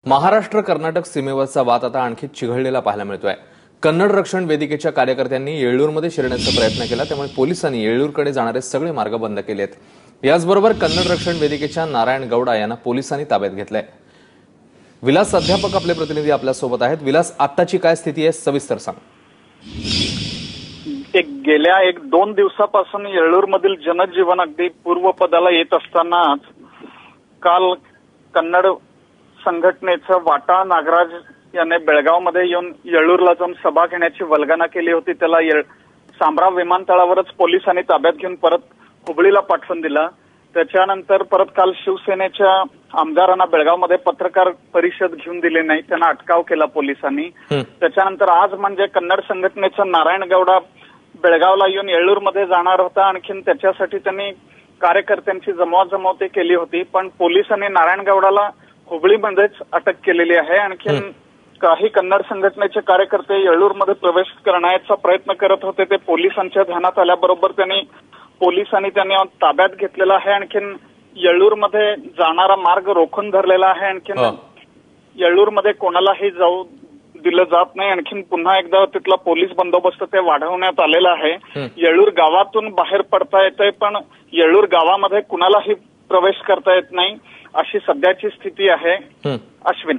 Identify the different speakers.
Speaker 1: महाराष्ट्र कर्नाटक सीमेवरचा वाद आता आणखी चिघळलेला पाहायला मिळतोय। कन्नड रक्षण वेदिकेच्या कार्यकर्त्यांनी येळ्ळूरमध्ये शिरण्याचा प्रयत्न केला, त्यामुळे पोलिसांनी येळ्ळूरकडे जाणारे सगळे मार्ग बंद केलेत। याचबरोबर कन्नड रक्षण वेदिकेच्या नारायण गौडा यांना पोलिसांनी ताब्यात घेतलंय। विलास अध्यापक आपले प्रतिनिधी आपल्या सोबत आहेत। विलास, आत्ताची काय स्थिती आहे, सविस्तर सांग।
Speaker 2: गेल्या 1-2 दिवसापासून येळ्ळूरमधील जनजीवन अगदी पूर्वपदाला येत असतानाच काल कन्नड संघटनेचा वाटा नागराज याने बेळगावमध्ये येऊन येळ्ळूरला जाऊन सभा घेण्याची वल्गना केली होती। त्याला सांब्रा विमानतळावरच पोलिसांनी ताब्यात घेऊन परत हुबळीला पाठवून दिला। त्याच्यानंतर परत काल शिवसेनेच्या आमदारांना बेळगावमध्ये पत्रकार परिषद घेऊन दिली नाही, त्यांना अटकाव केला पोलिसांनी। त्याच्यानंतर आज म्हणजे कन्नड संघटनेचा नारायण गौडा बेळगावला येऊन येळ्ळूरमध्ये जाणार होता। आणखीन त्याच्यासाठी त्यांनी कार्यकर्त्यांची जमवाजमवती केली होती, पण पोलिसांनी नारायण गौडाला हुबळीमध्येच अटक केलेली आहे। आणखीन काही कन्नड संघटनेचे कार्यकर्ते येळ्ळूरमध्ये प्रवेश करण्याचा प्रयत्न करत होते, ते पोलिसांच्या ध्यानात आल्याबरोबर पोलिसांनी त्यांना ताब्यात घेतलेला आहे। आणखीन येळ्ळूरमध्ये जाणारा मार्ग रोखून धरलेला आहे। आणखीन येळ्ळूरमध्ये कोणालाही जाऊ दिलं जात नाही। आणखीन पुन्हा एकदा तिथला पोलीस बंदोबस्त ते वाढवण्यात आलेला आहे। येळ्ळूर गावातून बाहेर पडता येतंय, पण येळ्ळूर गावामध्ये कुणालाही प्रवेश करता येत नाही, अशी सध्याची स्थिती आहे। अश्विन।